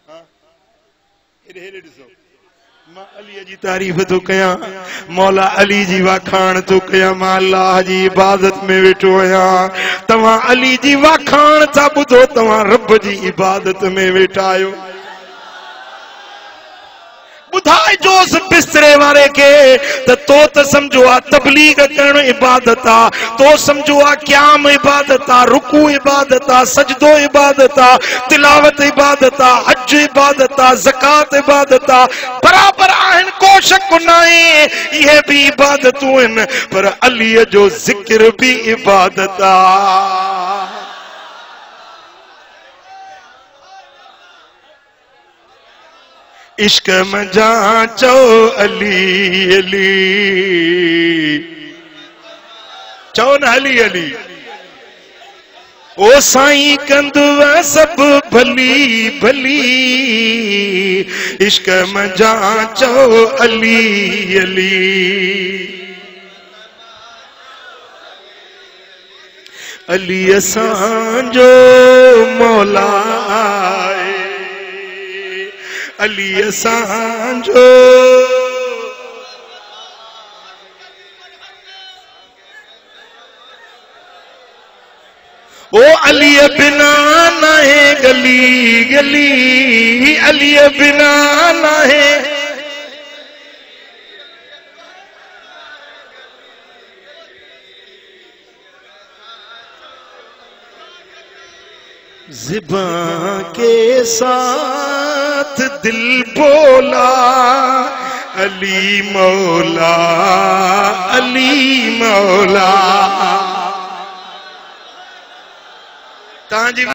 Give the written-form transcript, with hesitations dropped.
ماں علی جی تعریف تو کیا مولا علی جی واکھان تو کیا ماں اللہ جی عبادت میں ویٹھو آیا تمہاں علی جی واکھان تا بدھو تمہاں رب جی عبادت میں ویٹھایو بدھائے جو اس بسترے وارے کے تو سمجھو آ تبلیغ کرن عبادتا تو سمجھو آ قیام عبادتا رکوع عبادتا سجدو عبادتا تلاوت عبادتا حج عبادتا زکاة عبادتا برابر آہن کو شک نائیں یہ بھی عبادتوں ہیں پر علی جو ذکر بھی عبادتا عشق میں جان چو علی علی چو نا علی علی او سائیں کندو سب بھلی بھلی عشق میں جان چو علی علی علی اسان جو مولا علی اسان جو او علی بنا نہ ہے گلی گلی علی بنا نہ ہے زبان کے ساتھ دل بولا علی مولا علی مولا